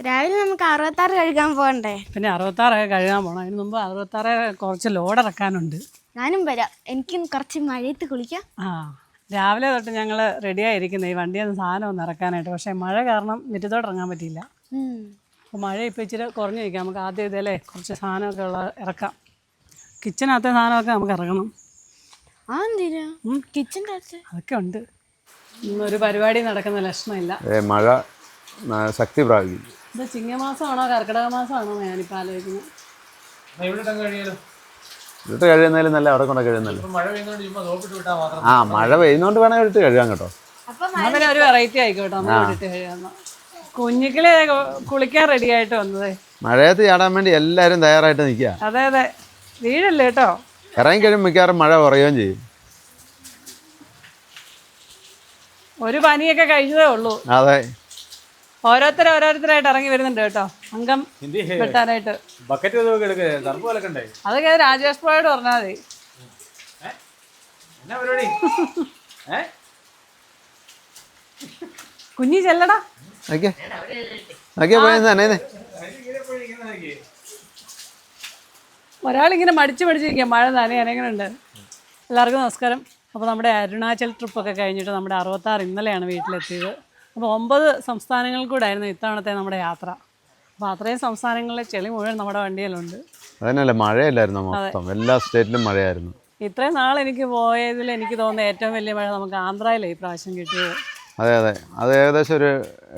രാവിലെ നമുക്ക് 66 കഴുകാൻ പോകണ്ടേ? പിന്നെ 66 കഴുകാൻ പോകണം. അതിന് മുമ്പ് 66 കുറച്ച് ലോഡ് ഇറക്കാനുണ്ട്. ഞാനും വരാം. എനിക്കും കുറച്ച് മഴയത്ത് കുളിക്കാം. രാവിലെ തൊട്ട് ഞങ്ങൾ റെഡിയായിരിക്കുന്നത് ഈ വണ്ടിയിൽ നിന്ന് സാധനം ഒന്ന് ഇറക്കാനായിട്ട്. പക്ഷേ മഴ കാരണം മുറ്റത്തോട്ട് ഇറങ്ങാൻ പറ്റിയില്ല. അപ്പോൾ മഴ ഇപ്പോൾ ഇച്ചിരി കുറഞ്ഞു നിൽക്കാം. നമുക്ക് ആദ്യം ഇതല്ലേ കുറച്ച് സാധനമൊക്കെ ഇറക്കാം. കിച്ചനകത്തെ സാധനമൊക്കെ നമുക്ക് ഇറക്കണം. കിച്ചൻ്റെ അതൊക്കെ ഉണ്ട്. ഇന്നൊരു പരിപാടി നടക്കുന്ന ലക്ഷണമില്ല. മഴ ശക്തി പ്രാപിക്കും. ഇത് ചിങ്ങമാസമാണോ കർക്കിടക മാസമാണോ ഞാനിപ്പോൾ ആലോചിക്കുന്നത്. ഇട്ട് കഴിയുന്നതിലും നല്ല അവിടെ കൊണ്ട് കഴിയുന്നല്ലോ. മഴ പെയ്യുന്നോണ്ട് വേണേ ഇട്ട് കഴുകാൻ കേട്ടോ. അങ്ങനെ ഒരു വെറൈറ്റി ആയിക്കോട്ടെ നമ്മൾ ഇട്ട് കഴുകാൻ. കുഞ്ഞിക്കിളി കുളിക്കാൻ റെഡി ആയിട്ട് വന്നതേ. മഴയത്ത് ചാടാൻ വേണ്ടി എല്ലാവരും തയ്യാറായിട്ട് നിൽക്കുക. അതെ അതെ, വീഴല്ലേ കേട്ടോ. ഇറങ്ങി കഴിയുമ്പോൾ മിക്കവാറും മഴ കുറയുകയും ചെയ്യും. ഒരു പനിയൊക്കെ കഴിഞ്ഞതേ ഉള്ളൂ. അതെ, ഓരോരുത്തരായിട്ട് ഇറങ്ങി വരുന്നുണ്ട് കേട്ടോ, അംഗം വെട്ടാനായിട്ട്. അതൊക്കെ രാജേഷ് പോയോട് പറഞ്ഞാൽ മതി. കുഞ്ഞി ചെല്ലടാ. ഒരാളിങ്ങനെ മടിച്ചിരിക്കുക മഴ നനയാൻ. എങ്ങനെയുണ്ട്? എല്ലാവർക്കും നമസ്കാരം. അപ്പോൾ നമ്മുടെ അരുണാചൽ ട്രിപ്പൊക്കെ കഴിഞ്ഞിട്ട് നമ്മുടെ 66 ഇന്നലെയാണ് വീട്ടിലെത്തിയത്. അപ്പോൾ 9 സംസ്ഥാനങ്ങളിൽ കൂടെ ആയിരുന്നു ഇത്തവണത്തെ നമ്മുടെ യാത്ര. അപ്പോൾ അത്രയും സംസ്ഥാനങ്ങളിലെ ചെളി മുഴുവൻ നമ്മുടെ വണ്ടിയിലുണ്ട്. അതന്നല്ലേ, മഴയില്ലായിരുന്നു മൊത്തം, എല്ലാ സ്റ്റേറ്റിലും മഴയായിരുന്നു. ഇത്രയും നാൾ എനിക്ക് പോയതിൽ എനിക്ക് തോന്നുന്നത് ഏറ്റവും വലിയ മഴ നമുക്ക് ആന്ധ്രയിലെ ഈ പ്രാവശ്യം കിട്ടിയത്. അതെ അതെ, അത് ഏകദേശം ഒരു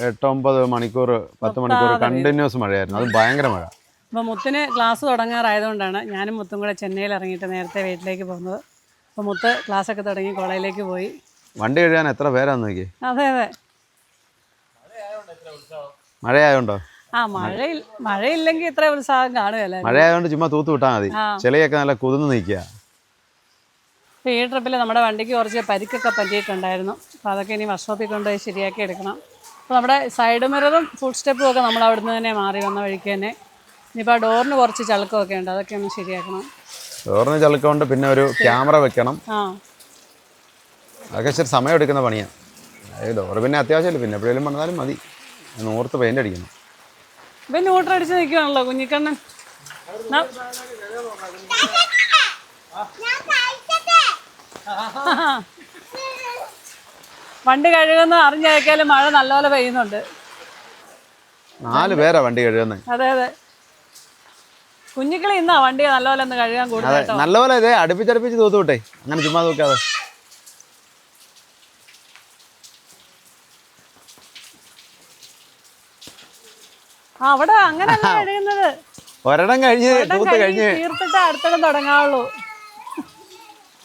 8-9 മണിക്കൂർ 10 മണിക്കൂർ കണ്ടിന്യൂസ് മഴയായിരുന്നു. അത് ഭയങ്കര മഴ. അപ്പോൾ മുത്തിന് ക്ലാസ് തുടങ്ങാറായതുകൊണ്ടാണ് ഞാനും മുത്തും കൂടെ ചെന്നൈയിൽ ഇറങ്ങിയിട്ട് നേരത്തെ വീട്ടിലേക്ക് പോകുന്നത്. അപ്പോൾ മുത്ത് ക്ലാസ്സൊക്കെ തുടങ്ങി കോളേജിലേക്ക് പോയി. വണ്ടി കഴുകാൻ എത്ര പേരാന്ന് നോക്കി. അതെ അതെ, മഴയായോണ്ടോ? മഴയില്ലെങ്കിൽ ഇത്ര ഉത്സാഹം കാണുകയല്ലേ. മഴയായതുകൊണ്ട് ചുമ്മാ തൂത്ത് വിട്ടാൽ മതി. ചെളിയൊക്കെ നല്ല കുതിർന്ന് നിൽക്കുക. അപ്പോൾ ഈ ട്രിപ്പിൽ നമ്മുടെ വണ്ടിക്ക് കുറച്ച് പരിക്കൊക്കെ പറ്റിയിട്ടുണ്ടായിരുന്നു. അപ്പോൾ അതൊക്കെ ഇനി വർക്ക്ഷോപ്പിൽ കൊണ്ടുപോയി ശരിയാക്കി എടുക്കണം. അപ്പോൾ നമ്മുടെ സൈഡ് മിററും ഫുഡ് സ്റ്റെപ്പും ഒക്കെ നമ്മൾ അവിടെ നിന്ന് തന്നെ മാറി വന്ന വഴിക്ക് തന്നെ. ഇനിയിപ്പോൾ ആ ഡോറിന് കുറച്ച് ചളുക്കമൊക്കെ ഉണ്ട്, അതൊക്കെ ഒന്ന് ശരിയാക്കണം. ഡോറിന് ചളുക്കമുണ്ട്, പിന്നെ ഒരു ക്യാമറ വെക്കണം. അതൊക്കെ ഇച്ചിരി സമയം എടുക്കുന്ന പണിയാണ്. ഡോറ് പിന്നെ അത്യാവശ്യമില്ല, പിന്നെ എപ്പോഴേലും വന്നാലും മതി. നൂർത്ത് പെയിൻ്റ് അടിക്കണം. ഇപ്പം ന്യൂട്രടിച്ച് നിൽക്കുകയാണല്ലോ കുഞ്ഞിക്കണ്ണൻ. വണ്ടി കഴുകുന്ന അറിഞ്ഞേക്കാലും മഴ നല്ലപോലെ പെയ്യുന്നുണ്ട്. 4 പേരാ വണ്ടി കഴുകുന്നത്. അതെ അതെ, കുഞ്ഞിക്കിളി ഇന്നാ വണ്ടി നല്ലപോലെ ഒന്ന് കഴുകാൻ കൂടുതൽ. നല്ലപോലെ ഇതേ അടുപ്പിച്ചടുപ്പിച്ച് തൂത്തുവിട്ടെ, അങ്ങനെ ചുമ്മാ തൂക്കാതെ. അവിടെ അങ്ങനെയല്ല കഴുകുന്നത്. ഒരിടം കഴിഞ്ഞ് തീർത്തിട്ട് അടുത്തിടം തുടങ്ങാവുള്ളൂ.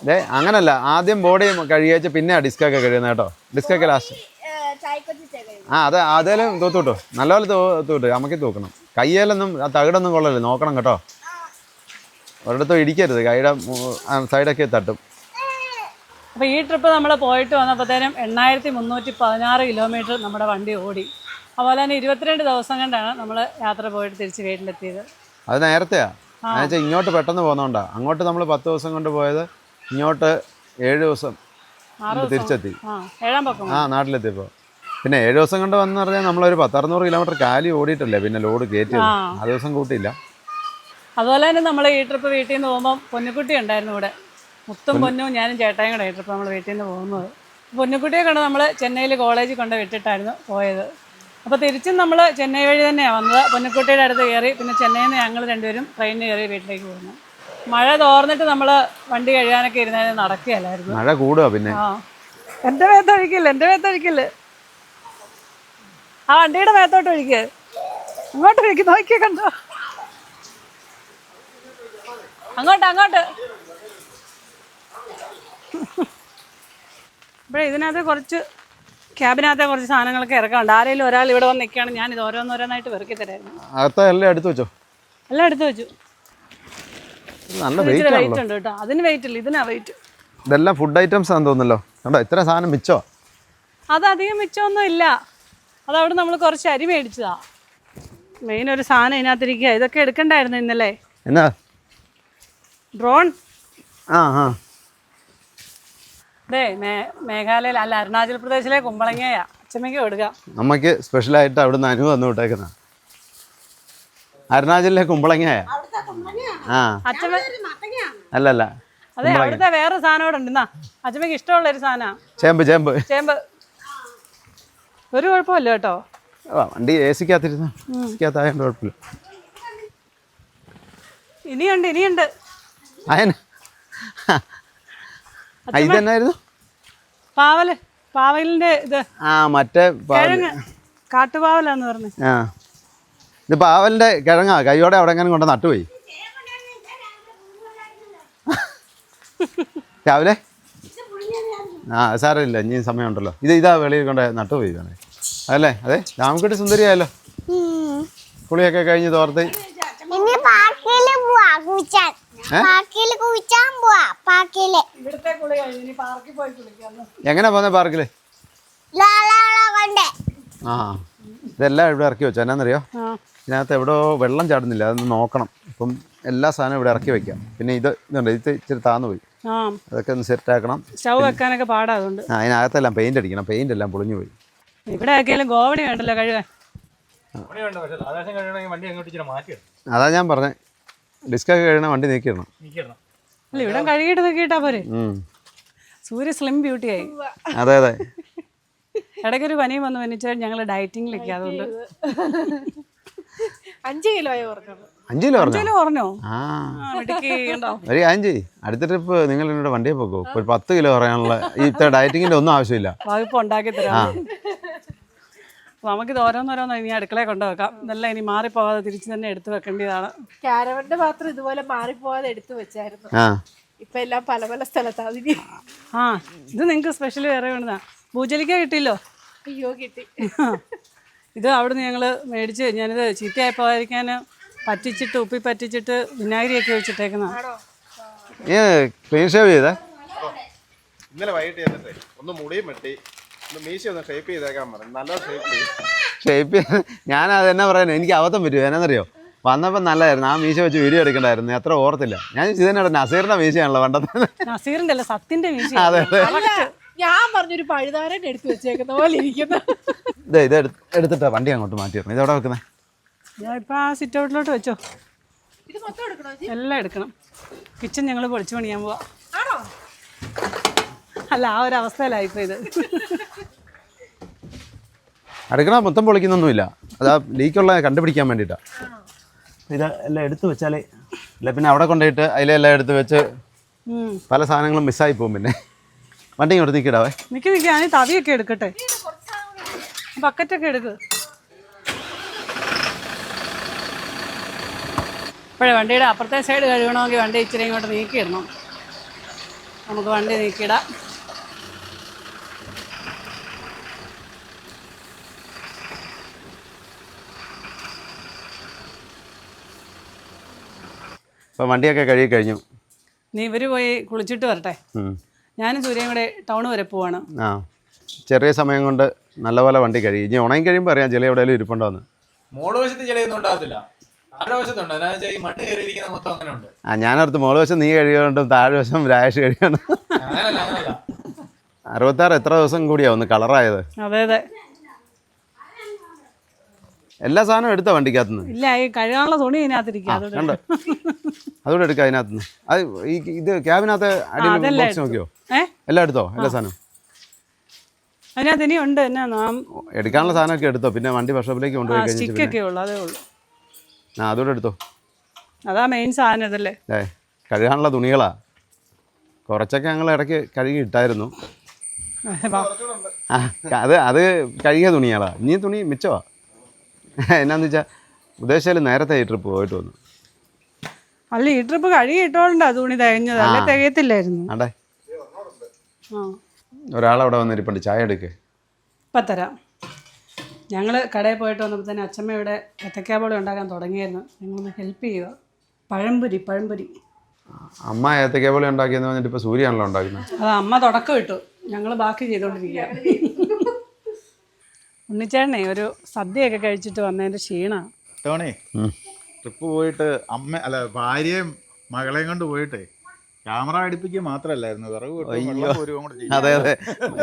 അതെ, അങ്ങനല്ല, ആദ്യം ബോഡി കഴുകിയേച്ച് പിന്നെ ഡിസ്കൊക്കെ കഴുകുന്നത് കേട്ടോ. ഡിസ്കൊക്കെ ലാസ്റ്റ്. അതെ, അതേലും തൂത്തുവിട്ടോ, നല്ലപോലെ തൂത്ത് നമുക്ക് തൂക്കണം. കയ്യിലൊന്നും തകിടൊന്നും കൊള്ളല്ലേ, നോക്കണം കേട്ടോ. ഒരിടത്തും ഇടിക്കരുത്, കൈയുടെ സൈഡൊക്കെ തട്ടും. അപ്പോൾ ഈ ട്രിപ്പ് നമ്മൾ പോയിട്ട് വന്നപ്പോഴത്തേനും 8316 കിലോമീറ്റർ നമ്മുടെ വണ്ടി ഓടി. അതുപോലെ തന്നെ 22 ദിവസം കൊണ്ടാണ് നമ്മൾ യാത്ര പോയിട്ട് തിരിച്ച് വീട്ടിലെത്തിയത്. അത് നേരത്തെയാ, എന്നുവെച്ചാൽ ഇങ്ങോട്ട് പെട്ടെന്ന് പോകുന്നോണ്ടാ. അങ്ങോട്ട് നമ്മൾ 10 ദിവസം കൊണ്ട് പോയത്, ഇങ്ങോട്ട് 7 ദിവസം തിരിച്ചെത്തി. നാട്ടിലെത്തിയപ്പോൾ പിന്നെ 7 ദിവസം കൊണ്ട് വന്ന് പറഞ്ഞാൽ നമ്മളൊരു 10-600 കിലോമീറ്റർ കാലി ഓടിയിട്ടല്ലേ പിന്നെ ലോഡ് കയറ്റിയത്. ആ ദിവസം കൂട്ടിയില്ല. അതുപോലെ തന്നെ നമ്മൾ ഈ ട്രിപ്പ് വീട്ടിൽ നിന്ന് പോകുമ്പോൾ പൊന്നുകുട്ടി ഉണ്ടായിരുന്നു ഇവിടെ. മുത്തും പൊന്നും ഞാനും ചേട്ടായും കൂടെ ഈ ട്രിപ്പ് നമ്മൾ വീട്ടിൽ നിന്ന് പോകുന്നത്. പൊന്നുകുട്ടിയെ കൊണ്ട് നമ്മൾ ചെന്നൈയിൽ കോളേജിൽ കൊണ്ട് വിട്ടിട്ടായിരുന്നു പോയത്. അപ്പോൾ തിരിച്ചും നമ്മൾ ചെന്നൈ വഴി തന്നെയാണ് വന്നത്. പൊന്നുകുട്ടിയുടെ അടുത്ത് കയറി പിന്നെ ചെന്നൈയിൽ നിന്ന് ഞങ്ങൾ രണ്ടുപേരും ട്രെയിനിന് കയറി വീട്ടിലേക്ക് പോകുന്നു. മഴ തോർന്നിട്ട് നമ്മൾ വണ്ടി കഴുകാനൊക്കെ ഇരുന്നത് നടക്കുകയല്ലായിരുന്നു. മഴ കൂടുക പിന്നെ. എൻ്റെ മേത്തൊഴിക്കില്ല. ആ വണ്ടിയുടെ മേത്തോട്ട് ഒഴിക്കുക, അങ്ങോട്ട് ഒഴിക്കുക. നോക്കിയേ, കണ്ടോ? അങ്ങോട്ട്. അപ്പോഴേ ഇതിനകത്ത് കുറച്ച് ക്യാബിനകത്തെ കുറച്ച് സാധനങ്ങളൊക്കെ ഇറക്കാനുണ്ട്. ആരെങ്കിലും ഒരാൾ ഇവിടെ വന്ന് നിൽക്കുകയാണ്, ഞാനിത് ഓരോന്നോരോന്നായിട്ട് വെറുക്കി തരായിരുന്നു. എല്ലാം എടുത്തു വെച്ചു. നല്ല വെയിറ്റ് ഉണ്ട് കേട്ടോ. അതിന് വെയിറ്റ് ഇല്ല, ഇതിനാ വെയിറ്റ്. ഇതെല്ലാം ഫുഡ് ഐറ്റംസ് ആണെന്ന് തോന്നുന്നല്ലോ. കണ്ടോ, ഇത്ര സാധനം മിച്ചോ? അതധികം മിച്ചമൊന്നും ഇല്ല. അതവിടെ നമ്മൾ കുറച്ച് അരി മേടിച്ചതാ. മെയിൻ ഒരു സാധനം ഇതിനകത്തിരിക്കുക. ഇതൊക്കെ എടുക്കണ്ടായിരുന്നു ഇന്നലെ. എന്നാ ഡ്രോൺ. അതെ മേഘാലയയിൽ അല്ല അരുണാചൽ പ്രദേശിലെ കുമ്പളങ്ങയാ അച്ഛമ്മയ്ക്ക് കൊടുക്കാം. നമുക്ക് സ്പെഷ്യലായിട്ട് അവിടുന്ന് അനു വന്നു വിട്ടേക്കുന്ന. അരുണാചലിലെ കുമ്പളങ്ങയാ ആ അച്ഛമ്മ അല്ലല്ല അതെ അവിടുത്തെ വേറെ സാധനം ഇവിടെ ഉണ്ട്. എന്നാ അച്ഛമ്മക്ക് ഇഷ്ടമുള്ള ഒരു സാധനമാണ് ചേമ്പ് ചേമ്പ് ചേമ്പ്. ഒരു കുഴപ്പമില്ല കേട്ടോ. വണ്ടി എ സിക്കകത്തിരുന്നു സിക്കകത്തായോണ്ട് കുഴപ്പമില്ല. ഇനിയുണ്ട് ഇതെന്നായിരുന്നു? പാവലിന്റെ ഇത് ആ മറ്റേ കിഴങ്ങ് കാട്ടുപാവലാന്ന് പറഞ്ഞു. ആ ഇത് പാവലിന്റെ കിഴങ്ങാ. കൈയോടെ അവിടെ എങ്ങനെ കൊണ്ട് നട്ടുപോയി രാവിലെ. ആ സാരമില്ല, ഇനി സമയമുണ്ടല്ലോ. ഇതാ വെളിയിൽ കൊണ്ട് നട്ടുപോയി അതല്ലേ? അതെ രാമക്കുട്ടി സുന്ദരിയായല്ലോ. കുളിയൊക്കെ കഴിഞ്ഞ് തോർത്ത് എങ്ങനെ പോന്നെ പാർക്കില്? ആ ഇതെല്ലാം ഇവിടെ ഇറക്കി വെച്ചോ. എന്നാന്നറിയോ, ഇതിനകത്ത് എവിടെയോ വെള്ളം ചാടുന്നില്ല, അതൊന്ന് നോക്കണം. ഇപ്പം എല്ലാ സാധനവും ഇവിടെ ഇറക്കി വെക്കാം. പിന്നെ ഇതുണ്ട്, ഇത് ഇച്ചിരി താന്നു പോയി, അതൊക്കെ ഒന്ന് സെറ്റ് ആക്കണം. സ്റ്റൗ വെക്കാനൊക്കെ പാടാ. അതുകൊണ്ട് അതിനകത്തെല്ലാം പെയിന്റ് അടിക്കണം. പെയിന്റ് എല്ലാം പൊളിഞ്ഞു പോയി. ഇവിടെ ആക്കിയാലും ഗോവണി വേണ്ടല്ലോ കഴുകാൻ. അതാ ഞാൻ പറഞ്ഞേ, ഡിസ്കൊക്കെ കഴിയണ വണ്ടി നീക്കിയിടണം. അല്ല ഇവിടെ കഴുകിയിട്ട് നോക്കിയിട്ടാ പോരെ. സൂര്യ സ്ലിം ബ്യൂട്ടി ആയി. അതെ അതെ. ഇടയ്ക്കൊരു പനിയും വന്ന് വന്നിച്ചാൽ ഞങ്ങൾ ഡയറ്റിങ്ങിലേക്ക്. അതുകൊണ്ട് 5 കിലോയോ പറഞ്ഞു. 5 കിലോ പറഞ്ഞോ? ഒരു കാര്യം ചെയ്യ്, അടുത്ത ട്രിപ്പ് നിങ്ങൾ എന്നോട് വണ്ടിയെ പോക്കോ. ഒരു 10 കിലോ പറയാനുള്ള ഈ ഡയറ്റിങ്ങിന്റെ ഒന്നും ആവശ്യമില്ല. വകുപ്പ് ഉണ്ടാക്കി തരാം. നമുക്കിത് ഓരോന്നോരോന്നോ ഇനി അടുക്കളയെ കൊണ്ടുവെക്കാം. ഇതെല്ലാം ഇനി മാറിപ്പോവാതെ തിരിച്ച് തന്നെ എടുത്തു വെക്കേണ്ടതാണ്. ക്യാരവന്റെ പാത്രം ഇതുപോലെ മാറിപ്പോവാതെ എടുത്തു വെച്ചായിരുന്നു. ഇപ്പൊ എല്ലാം പല പല സ്ഥലത്താണ്. ഇത് നിങ്ങൾക്ക് സ്പെഷ്യൽ വേറെ വേണ്ടതാ. ഭൂജലിക്ക കിട്ടിയല്ലോ. അയ്യോ കിട്ടി. ഇത് അവിടുന്ന് ഞങ്ങൾ മേടിച്ച്, ഞാനിത് ചീത്തയായി പോകാതിരിക്കാൻ പറ്റിച്ചിട്ട് ഉപ്പി പറ്റിച്ചിട്ട് വിനാഗിരിയൊക്കെ വെച്ചിട്ടേക്കുന്ന. ക്ലീൻ ഷേവ് ചെയ്തേ? ഇന്നലെ വൈകിട്ട് ചെന്നിട്ടേ ഒന്ന് മുടിയും വെട്ടി മീശ ഒന്ന് ഷേപ്പ് ചെയ്തേക്കാൻ പറഞ്ഞു. നല്ല ഷേപ്പ് ഞാൻ അതെന്നാ പറയുന്നത്, എനിക്ക് അബദ്ധം പറ്റുമോ? എന്നാന്നറിയോ, വന്നപ്പോൾ നല്ലതായിരുന്നു. ആ മീശ വെച്ച് വീഡിയോ എടുക്കണ്ടായിരുന്നു, എത്ര ഓർത്തില്ല. ഞാൻ ഇതിനോട് നസീറിന്റെ മീശയാണല്ലോ പണ്ടത്തെ. നസീറിന്റെ അല്ല, സത്യന്റെ മീശ. അതെ ഞാൻ പറഞ്ഞൊരു പഴുതാരൻ എടുത്തു വെച്ചേക്കുന്ന പോലെ ഇരിക്കുന്നു. ഇത് എടുത്തിട്ടാ വണ്ടി അങ്ങോട്ട് മാറ്റിയിരുന്നു. ഇതെവിടെ വെക്കുന്നത്? ഞാൻ ഇപ്പൊ ആ സിറ്റ് ഔട്ടിലോട്ട് വെച്ചോ. ഇത് മൊത്തം എടുക്കണോ? എല്ലാം എടുക്കണം. കിച്ചൺ ഞങ്ങൾ പൊളിച്ചു പണിയാൻ പോവാ. അല്ല, ആ ഒരു അവസ്ഥയിലായിപ്പോ ഇത്. അടുക്കള മൊത്തം പൊളിക്കുന്നൊന്നുമില്ല, അതാ ലീക്കുള്ള കണ്ടുപിടിക്കാൻ വേണ്ടിയിട്ടാ. ഇത് എല്ലാം എടുത്തു വെച്ചാലേ അല്ല പിന്നെ അവിടെ കൊണ്ടുപോയിട്ട് അതിലെല്ലാം എടുത്ത് വെച്ച് പല സാധനങ്ങളും മിസ്സായി പോകും. പിന്നെ വണ്ടി ഇങ്ങോട്ട് നീക്കിടാവേ. നിൽക്കി ഞാൻ തവിയൊക്കെ എടുക്കട്ടെ, ബക്കറ്റൊക്കെ എടുക്ക്. ഇപ്പോഴേ വണ്ടിയുടെ അപ്പുറത്തെ സൈഡ് കഴുകണമെങ്കിൽ വണ്ടി ഇച്ചിരി ഇങ്ങോട്ട് നീക്കിയിടണം. നമുക്ക് വണ്ടി നീക്കിയിടാം. ഇപ്പം വണ്ടിയൊക്കെ കഴുകി കഴിഞ്ഞു. നീ ഇവർ പോയി കുളിച്ചിട്ട് വരട്ടെ. ഞാനും സൂര്യയും കൂടെ ടൗൺ വരെ പോവാണ്. ആ ചെറിയ സമയം കൊണ്ട് നല്ലപോലെ വണ്ടി കഴുകി. ഇനി ഉണങ്ങി കഴിയുമ്പോൾ അറിയാം ചില എവിടെയെങ്കിലും ഇരിപ്പുണ്ടോന്ന്. മോള് വശത്ത് ചിലയൊന്നും ഉണ്ടാകത്തില്ല, താഴെ വശത്തുണ്ട്. മണ്ണ് കയറിയിരിക്കുന്ന മൊത്തം അങ്ങനെ ഉണ്ട്. ഞാനടുത്ത് മോള് വശം നീ കഴിയുകൊണ്ടും താഴെ വശം രാജേഷ് കഴിയാണ്. 66 എത്ര ദിവസം കൂടിയാ ഒന്ന് കളറായത്. അതെ അതെ. എല്ലാ സാധനവും എടുത്തോ വണ്ടിക്കകത്തുനിന്ന്? ഇല്ല, ഈ കഴുകാനുള്ള തുണി ഇതിനകത്തിരിക്കും. അതുകൂടെ എടുക്കാം അതിനകത്തുനിന്ന്. അത് ഇത് ക്യാബിനകത്ത് അടിയിൽ ബോക്സ് നോക്കിയോ? എല്ലാം എടുത്തോ? എല്ലാ സാധനവും അതിനകത്ത് ഇനി ഉണ്ട്. എന്നാ എടുക്കാനുള്ള സാധനമൊക്കെ എടുത്തോ? പിന്നെ വണ്ടി വർക്ക്ഷോപ്പിലേക്ക് കൊണ്ടുപോയി സ്റ്റിക്കൊക്കെ ഉള്ളു, അതേ ഉള്ളൂ. അതുകൂടെ എടുത്തോ. അതാ മെയിൻ സാധനം ഇതല്ലേ. കഴുകാനുള്ള തുണികളാ. കുറച്ചൊക്കെ ഞങ്ങൾ ഇടയ്ക്ക് കഴുകി ഇട്ടായിരുന്നു. അത് കഴുകിയ തുണികളാ. ഇനി തുണി മിച്ചമാ. എന്നാന്ന് വെച്ചാൽ ഉദ്ദേശിച്ചാൽ നേരത്തെ ഈ ട്രിപ്പ് പോയിട്ട് വന്നു. അല്ല, ഈ ട്രിപ്പ് കഴുകി ഇട്ടോണ്ടാ തുണി തികഞ്ഞത്, അല്ലെ തികയത്തില്ലായിരുന്നു. അതെ, ഒരാളവിടെ വന്നിരിപ്പുണ്ട്. ചായ എടുക്ക്. ഇപ്പം തരാം. ഞങ്ങൾ കടയിൽ പോയിട്ട് വന്നപ്പോൾ തന്നെ അച്ഛമ്മ ഇവിടെ ഏത്തക്കാബോളി ഉണ്ടാക്കാൻ തുടങ്ങിയായിരുന്നു. ഞങ്ങളൊന്ന് ഹെൽപ്പ് ചെയ്യുക. പഴംപൊരി അമ്മ ഏത്തക്കാബോളി ഉണ്ടാക്കിയെന്ന് പറഞ്ഞിട്ട് ഇപ്പോൾ സൂര്യയാണല്ലോ ഉണ്ടാക്കുന്നത്. അത് അമ്മ തുടക്കം ഇട്ടു, ഞങ്ങൾ ബാക്കി ചെയ്തുകൊണ്ടിരിക്കുക. ഉണ്ണിച്ചേട്ടനെ ഒരു സദ്യയൊക്കെ കഴിച്ചിട്ട് വന്നതിൻ്റെ ക്ഷീണമാണ്. ടോണി ട്രിപ്പ് പോയിട്ട് ഭാര്യയും മകളെയും കൊണ്ട് പോയിട്ട് ക്യാമറ അടുപ്പിക്കുക മാത്രമല്ലായിരുന്നു, അതെ അതെ,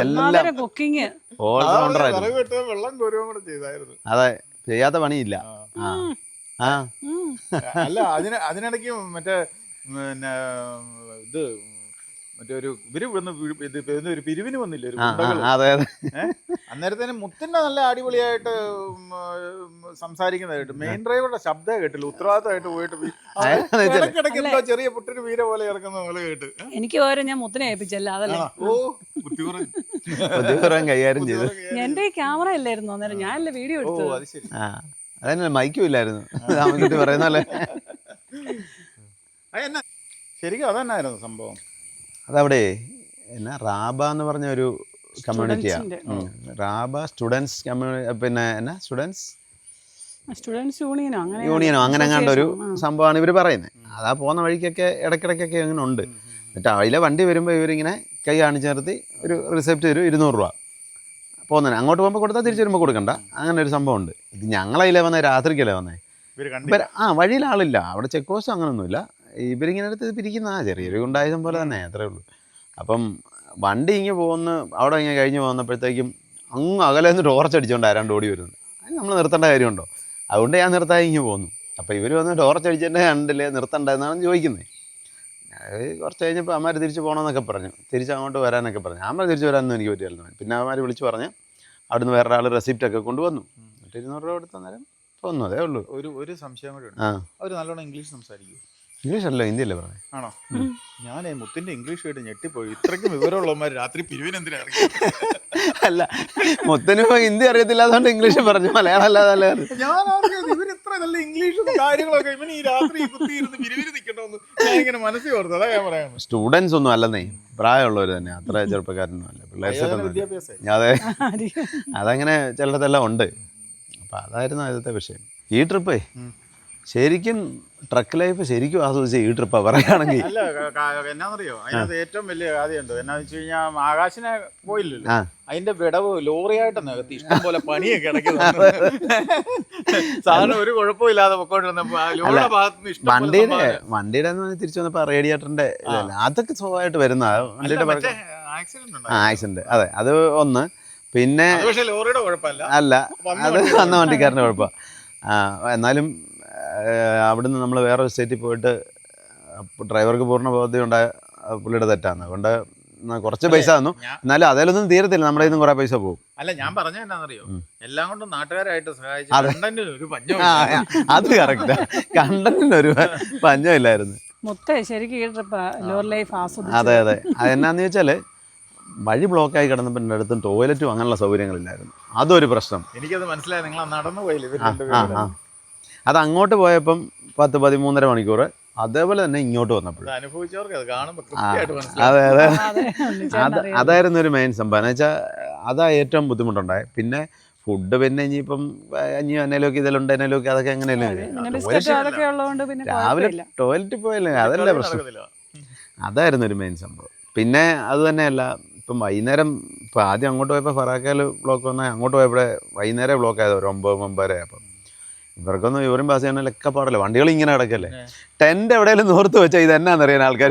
എല്ലാം കുക്കിങ് ഓൾറൗണ്ടറായിരുന്നു. വെള്ളം കോരുകയും കൂടെ ചെയ്തായിരുന്നു. അതെ, ചെയ്യാത്ത പണിയില്ല. അല്ല അതിനിടയ്ക്ക് മറ്റേ പിന്നെ ഇത് മറ്റേ ഒരു ഒരു പിരിവിന് വന്നില്ലേ ഒരു ഗുണ്ടകള്. അതെ അതെ. അന്നേരത്തേനും മുത്തിന്റെ നല്ല അടിപൊളിയായിട്ട് സംസാരിക്കുന്നതായിട്ട് മെയിൻ ഡ്രൈവറുടെ ശബ്ദം കേട്ടില്ല. ഉത്തരവാദിത്തമായിട്ട് പോയിട്ട് ഇടയ്ക്കിടയ്ക്ക് എന്തോ ചെറിയ പുട്ടിന് വീര പോലെ ഇറക്കുന്ന പോലെ കേട്ട്. എനിക്ക് പകരം ഞാൻ മുത്തിനെ ഏൽപ്പിച്ചല്ല അതല്ലേ. ഓ ബുദ്ധിപൂർവ്വം കൈകാര്യം ചെയ്തു. എന്റെ ഈ ക്യാമറ അല്ലായിരുന്നു അന്നേരം, ഞാനല്ലേ വീഡിയോ ഓ എടുത്തത്. അത് ശരി. അതന്നെ മൈക്കും ഇല്ലായിരുന്നു. രാമൻകുട്ടി പറയുന്ന പോലെ. എന്നാ ശരിക്കും അതന്നായിരുന്നു സംഭവം. അതവിടെ എന്നാ റാബ എന്ന് പറഞ്ഞ ഒരു കമ്മ്യൂണിറ്റിയാണ്. റാബ സ്റ്റുഡൻസ് കമ്മ്യൂണിറ്റി, പിന്നെ എന്നാ സ്റ്റുഡൻസ് യൂണിയനോ അങ്ങനെ കണ്ട ഒരു സംഭവമാണ് ഇവർ പറയുന്നത്. അതാ പോകുന്ന വഴിക്കൊക്കെ ഇടയ്ക്കിടയ്ക്കൊക്കെ അങ്ങനെ ഉണ്ട്. എന്നിട്ട് അതിലെ വണ്ടി വരുമ്പോൾ ഇവരിങ്ങനെ കൈ കാണിച്ച് നിർത്തി ഒരു റിസപ്റ്റ് തരും, 200 രൂപ പോകുന്നതിന്. അങ്ങോട്ട് പോകുമ്പോൾ കൊടുത്താൽ തിരിച്ചു വരുമ്പോൾ കൊടുക്കണ്ട, അങ്ങനെ ഒരു സംഭവം ഉണ്ട്. ഇത് ഞങ്ങളതിലേ വന്നേ, രാത്രിക്കല്ലേ വന്നേ. വഴിയിൽ ആളില്ല, അവിടെ ചെക്ക് പോസ്റ്റ് അങ്ങനൊന്നുമില്ല. ഇവരിങ്ങനെ എടുത്ത് പിരിക്കുന്ന ചെറിയൊരു ഗുണ്ടായുധം പോലെ തന്നെ, അത്രേ ഉള്ളൂ. അപ്പം വണ്ടി ഇങ്ങനെ പോകുന്ന അവിടെ ഇങ്ങനെ കഴിഞ്ഞ് പോകുന്നപ്പോഴത്തേക്കും അങ്ങ് അകലെ നിന്ന് ടോർച്ചടിച്ചുകൊണ്ട് ആരാണ്ട് ഓടി വരുന്നത്. അത് നമ്മൾ നിർത്തേണ്ട കാര്യമുണ്ടോ? അതുകൊണ്ട് ഞാൻ നിർത്താൻ ഇങ്ങനെ പോകുന്നു. അപ്പോൾ ഇവർ വന്ന് ടോർച്ചടിച്ചതിൻ്റെ കണ്ടില്ലേ നിർത്തണ്ടെന്നാണ് ചോദിക്കുന്നത്. അത് കുറച്ച് കഴിഞ്ഞപ്പോൾ അമ്മമാർ തിരിച്ച് പോകണമെന്നൊക്കെ പറഞ്ഞു, തിരിച്ച് അങ്ങോട്ട് വരാനൊക്കെ പറഞ്ഞു. അമ്മ തിരിച്ച് വരാനൊന്നും എനിക്ക് പറ്റിയായിരുന്നു. പിന്നെ അമ്മമാർ വിളിച്ച് പറഞ്ഞ് അവിടുന്ന് വേറെ ആൾ റെസിപ്റ്റൊക്കെ കൊണ്ടുവന്നു. എന്നിട്ട് 200 രൂപ എടുത്ത നേരം പോന്നു. അതേ ഉള്ളൂ. ഒരു സംശയം കൂടെ ഉണ്ട്. അവർ നല്ലോണം ഇംഗ്ലീഷ് സംസാരിക്കും. ഇംഗ്ലീഷ് അല്ലോ, ഹിന്ദിയല്ലേ പറഞ്ഞത്? ആണോ? ഞാൻ മുത്തിന്റെ ഇംഗ്ലീഷ് കേട്ട് ഞെട്ടിപ്പോയി. ഇത്രയ്ക്കും വിവരമുള്ളവന്മാർ രാത്രി പിരിവിനെന്തിനാ? അല്ല, മുത്തന് ഹിന്ദി അറിയത്തില്ലാതുകൊണ്ട് ഇംഗ്ലീഷ് പറഞ്ഞു, മലയാളം അല്ലാതെ. ഞാൻ ഇവർ ഇത്ര നല്ല ഇംഗ്ലീഷും കാര്യങ്ങളൊക്കെ ഇവന് ഈ രാത്രി കുത്തിയിരുന്ന് പിരിവിന് നിൽക്കണമെന്ന് ഞാൻ ഇങ്ങനെ മനസ്സിൽ ഓർത്തു. അതാ ഞാൻ പറയാം. സ്റ്റുഡൻസ് ഒന്നും അല്ലെന്നേ, പ്രായമുള്ളവർ തന്നെ, അത്ര ചെറുപ്പക്കാരൊന്നും അല്ല, പിള്ളേർക്കൊന്നും. അതെ, അതങ്ങനെ ചിലടത്തെല്ലാം ഉണ്ട്. അപ്പം അതായിരുന്നു ആദ്യത്തെ വിഷയം. ഈ ട്രിപ്പേ ശരിക്കും ട്രക്ക് ലൈഫ് ശരിക്കും ആസ്വദിച്ച ഈ ട്രിപ്പാ പറയുകയാണെങ്കിൽ. അല്ല, എന്നാന്നറിയോ, അതിനകത്ത് ഏറ്റവും വലിയ കാര്യമുണ്ട്. എന്നാന്ന് വെച്ച് കഴിഞ്ഞാൽ ആകാശിനെ പോയില്ലല്ലോ, അതിന്റെ വിടവ് ലോറിയായിട്ടെന്ന് അകത്ത് ഇഷ്ടം പോലെ പണിയൊക്കെ ഇടയ്ക്കുന്നത്. സാധനം ഒരു കുഴപ്പമില്ലാതെ പൊക്കോണ്ടിരുന്നപ്പോ വണ്ടിയുടെ തിരിച്ചു വന്നപ്പോ റേഡിയേറ്ററിന്റെ അതൊക്കെ സ്വാഭാവികമായിട്ട് വരുന്ന ആക്സിഡന്റ്. അതെ, അത് ഒന്ന്. പിന്നെ ലോറിയുടെ കുഴപ്പമല്ല, അല്ല, അത് വന്ന വണ്ടിക്കാരൻ്റെ കുഴപ്പമാണ്. എന്നാലും അവിടുന്ന് നമ്മൾ വേറെ സ്റ്റേറ്റിൽ പോയിട്ട് ഡ്രൈവർക്ക് പൂർണ്ണ ബോധ്യം ഉണ്ടായ പുള്ളിയുടെ തെറ്റാണ്. അതുകൊണ്ട് കുറച്ച് പൈസ തന്നു, എന്നാലും അതിലൊന്നും തീരത്തില്ല, നമ്മുടെ കയ്യിൽ നിന്ന് കുറെ പൈസ പോകും. അല്ല, ഞാൻ പറഞ്ഞ എന്നാന്നറിയോ, എല്ലാം കൊണ്ടും നാട്ടുകാരായിട്ട് സഹായിച്ചു. അത് കറക്റ്റ്, കണ്ടന്റിനൊരു പഞ്ഞമില്ലായിരുന്നു. ശരിക്കും ഈ ട്രിപ്പ് ലോറി ലൈഫ് ആസ്വദിച്ചു. അതെ അതെ. അതെന്നാന്ന് വെച്ചാല് വഴി ബ്ലോക്കായി കിടന്നപ്പോൾ എൻ്റെ അടുത്തും ടോയ്ലറ്റും അങ്ങനെയുള്ള സൗകര്യങ്ങളില്ലായിരുന്നു. അതൊരു പ്രശ്നം. എനിക്കത് മനസ്സിലായി. നിങ്ങൾ നടന്നു പോയില്ലേ? അത് അങ്ങോട്ട് പോയപ്പം 10-13 മണിക്കൂർ, അതേപോലെ തന്നെ ഇങ്ങോട്ട് വന്നപ്പോൾ അതെ അതെ, അതായിരുന്നു ഒരു മെയിൻ സംഭവം. എന്ന് വെച്ചാൽ അതാ ഏറ്റവും ബുദ്ധിമുട്ടുണ്ടായത്. പിന്നെ ഫുഡ് പിന്നെ ഇനിയിപ്പം എന്നേലൊക്കെ ഇതിലുണ്ട്, എന്നേലൊക്കെ അതൊക്കെ എങ്ങനെയല്ലേ, രാവിലെ ടോയ്ലറ്റിൽ പോയല്ലേ, അതല്ലേ പ്രശ്നം. അതായിരുന്നു ഒരു മെയിൻ സംഭവം. പിന്നെ അത് തന്നെയല്ല, ഇപ്പം വൈകുന്നേരം ഇപ്പം ആദ്യം അങ്ങോട്ട് പോയപ്പോൾ ഫറാക്കയിൽ ബ്ലോക്ക് വന്നാൽ അങ്ങോട്ട് പോയപ്പോഴേ വൈകുന്നേരം ബ്ലോക്ക് ആയത്, ഒരു 9-9 ആയപ്പോൾ. ഇവർക്കൊന്നും യൂറിൻ പാസ് ചെയ്യണമല്ലൊക്കെ പാടില്ല, വണ്ടികൾ ഇങ്ങനെ കിടക്കല്ലേ. ടെന്റ് എവിടെയെങ്കിലും നോർത്ത് വെച്ചാൽ ഇത് എന്നാന്നറിയാൻ ആൾക്കാർ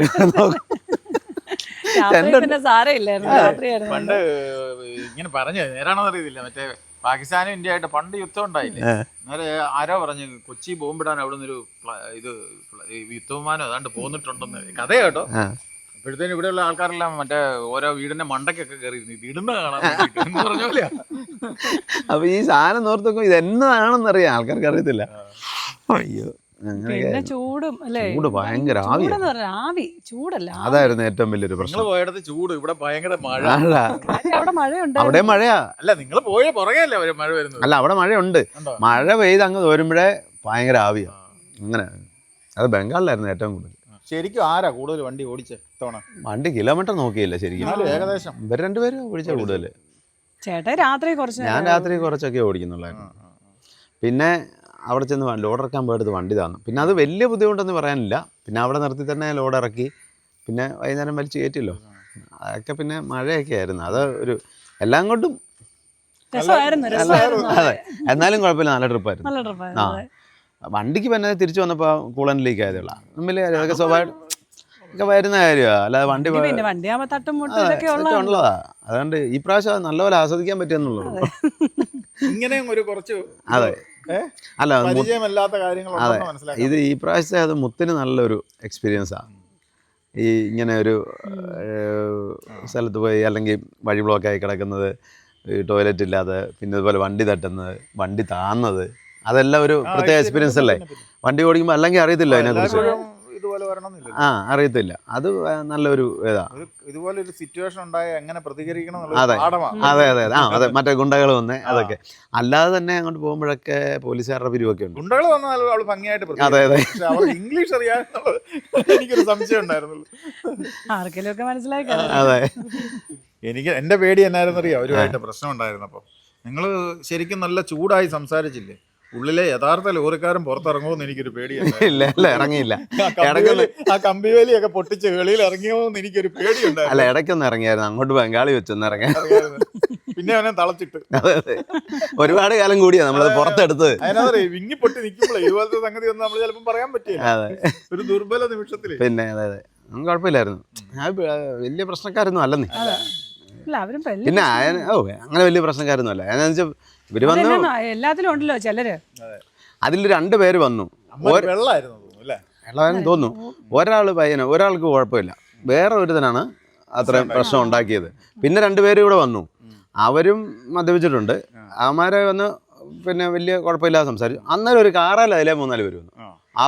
പണ്ട് ഇങ്ങനെ പറഞ്ഞു നേരാണോ അറിയത്തില്ല. മറ്റേ പാകിസ്ഥാനും ഇന്ത്യ ആയിട്ട് പണ്ട് യുദ്ധം ഉണ്ടായില്ലേ, അന്നേരം ആരോ പറഞ്ഞു കൊച്ചി ബോംബിടാൻ അവിടെ നിന്നൊരു ഇത് യുദ്ധവിമാനം ഏതാണ്ട് പോന്നിട്ടുണ്ടെന്ന് കഥ കേട്ടോ. അപ്പോഴത്തേനും ഇവിടെയുള്ള ആൾക്കാരെല്ലാം മറ്റേ ഓരോ വീടിന്റെ മണ്ടയ്ക്കൊക്കെ കയറി ഇടുന്ന കാണാൻ പറഞ്ഞ പോലെയാ. അപ്പൊ ഈ സാധനം നോർത്ത് നോക്കുമ്പോ ഇത് എന്നതാണെന്നറിയാം, ആൾക്കാർക്ക് അറിയത്തില്ല. അയ്യോ, ചൂടും ചൂട് ഭയങ്കര ആവി ചൂടല്ല, അതായിരുന്നു ഏറ്റവും വലിയൊരു പ്രശ്നം. പോയടത്ത് ചൂട്, ഇവിടെ ഭയങ്കര മഴ. അവിടെ മഴയാ. അല്ല, നിങ്ങൾ പോയ പുറകെയല്ലേ മഴ വരുന്നത്? അല്ല, അവിടെ മഴയുണ്ട്. മഴ പെയ്ത് അങ്ങ് തോരുമ്പോഴേ ഭയങ്കര ആവിയാ. അങ്ങനെ അത് ബംഗാളിലായിരുന്നു ഏറ്റവും കൂടുതൽ. ശരിക്കും ആരാ കൂടുതൽ വണ്ടി ഓടിച്ച തവണ? വണ്ടി കിലോമീറ്റർ നോക്കിയില്ല ശരിക്കും, ഏകദേശം ഇവർ രണ്ടുപേരും ഓടിച്ച കൂടുതൽ. ഞാൻ രാത്രി കുറച്ചൊക്കെ ഓടിക്കുന്നുള്ളായിരുന്നു. പിന്നെ അവിടെ ചെന്ന് ലോഡ് ഇറക്കാൻ പോയെടുത്ത് വണ്ടി തന്നു. പിന്നെ അത് വലിയ ബുദ്ധിമുട്ടൊന്നും പറയാനില്ല. പിന്നെ അവിടെ നിർത്തി തന്നെ ലോഡ് ഇറക്കി, പിന്നെ വൈകുന്നേരം വലിച്ചു കയറ്റില്ലോ. അതൊക്കെ പിന്നെ മഴയൊക്കെ ആയിരുന്നു. അത് ഒരു എല്ലാം കൊണ്ടും അതെ, എന്നാലും കുഴപ്പമില്ല, നല്ല ട്രിപ്പായിരുന്നു. വണ്ടിക്ക് പിന്നെ തിരിച്ചു വന്നപ്പോൾ കൂളൻ്റ് ലീക്ക് ആയതേയുള്ള വലിയ കാര്യം, അതൊക്കെ സ്വാഭാവികം ഒക്കെ വരുന്ന കാര്യമാണ്. അല്ലാതെ വണ്ടി ഉള്ളതാ. അതുകൊണ്ട് ഈ പ്രാവശ്യം നല്ലപോലെ ആസ്വദിക്കാൻ പറ്റിയെന്നുള്ളത്. ഇങ്ങനെ ഒരു കുറച്ച് അതെ അല്ല പരിചയമല്ലാത്ത കാര്യങ്ങളുണ്ടെന്ന് മനസ്സിലാക്കി. ഇത് ഈ പ്രാവശ്യത്തെ അത് മുത്തിന് നല്ലൊരു എക്സ്പീരിയൻസാണ്. ഈ ഇങ്ങനെ ഒരു സ്ഥലത്ത് പോയി അല്ലെങ്കിൽ വഴി ബ്ലോക്കായി കിടക്കുന്നത്, ടോയ്ലറ്റ് ഇല്ലാതെ, പിന്നെ ഇതുപോലെ വണ്ടി തട്ടുന്നത്, വണ്ടി താന്നത്, അതെല്ലാം ഒരു പ്രത്യേക എക്സ്പീരിയൻസ് അല്ലേ. വണ്ടി ഓടിക്കുമ്പോൾ അല്ലെങ്കിൽ അറിയത്തില്ല അതിനെക്കുറിച്ച്. ഇതുപോലെ വരണമെന്നില്ല. അറിയത്തില്ല. അത് നല്ലൊരു ഇതാ. ഇതുപോലെ ഒരു സിറ്റുവേഷൻ ഉണ്ടായ എങ്ങനെ പ്രതികരിക്കണം അതെ അതെ മറ്റേ ഗുണ്ടകൾ വന്നേ അതൊക്കെ. അല്ലാതെ തന്നെ അങ്ങോട്ട് പോകുമ്പോഴൊക്കെ പോലീസുകാരുടെ പിരിവൊക്കെ ഉണ്ട്. ഗുണ്ടകൾ വന്നാൽ അവൾ ഭംഗിയായിട്ട് അതെ ഇംഗ്ലീഷ് അറിയാമെന്നുള്ളത് എനിക്കൊരു സംശയം ഉണ്ടായിരുന്നുള്ളൂ. ആർക്കെങ്കിലും ഒക്കെ മനസ്സിലായി. അതെ. എനിക്ക് എൻ്റെ പേടി എന്നായിരുന്നു അറിയാം. ഒരുമായിട്ട് പ്രശ്നം ഉണ്ടായിരുന്നപ്പോൾ നിങ്ങൾ ശരിക്കും നല്ല ചൂടായി സംസാരിച്ചില്ലേ, ഉള്ളിലെ യഥാർത്ഥ ലോറിക്കാരൻ പുറത്തിറങ്ങുമെന്ന് എനിക്കൊരു പേടിയാണ്. ഇല്ല ഇറങ്ങിയില്ല. ആ കമ്പിവേലിയൊക്കെ പൊട്ടിച്ച് വെളിയിൽ ഇറങ്ങിയോന്ന് എനിക്കൊരു പേടിയുണ്ടായിരുന്നു. അല്ല ഇടയ്ക്കൊന്ന് ഇറങ്ങിയായിരുന്നു, അങ്ങോട്ട് ബംഗാളി വെച്ചൊന്ന് ഇറങ്ങിയ. പിന്നെ അവനെ തളച്ചിട്ട് ഒരുപാട് കാലം കൂടിയാ നമ്മളത് പുറത്തെടുത്തത്. അതിനറിയ വിങ്ങി പൊട്ടി നിൽക്കുമ്പോഴേ ഇതുപോലത്തെ സംഗതി ഒന്നും നമ്മൾ ചിലപ്പോൾ പറയാൻ പറ്റില്ല. ഒരു ദുർബല നിമിഷത്തില്. പിന്നെ അതെ ഒന്നും കുഴപ്പമില്ലായിരുന്നു. വലിയ പ്രശ്നക്കാരൊന്നും അല്ലെന്നേ. പിന്നെ അങ്ങനെ വലിയ പ്രശ്നക്കാരൊന്നും അല്ല. എന്നാന്ന് വെച്ചാൽ ഇവര് വന്നു, എല്ലാത്തിലും ഉണ്ടല്ലോ ചിലര്. അതിൽ 2 പേര് വന്നു. വെള്ളമായിരുന്നു തോന്നുന്നു. ഒരാൾക്ക് കുഴപ്പമില്ല, വേറെ ഒരുത്തനാണ് അത്രയും പ്രശ്നം ഉണ്ടാക്കിയത്. പിന്നെ 2 പേര് കൂടെ വന്നു, അവരും മദ്യപിച്ചിട്ടുണ്ട്. അവന്മാരെ വന്ന് പിന്നെ വലിയ കുഴപ്പമില്ലാതെ സംസാരിച്ചു. അന്നേരം ഒരു കാറല്ല അതിലെ 3-4 പേര് വന്നു.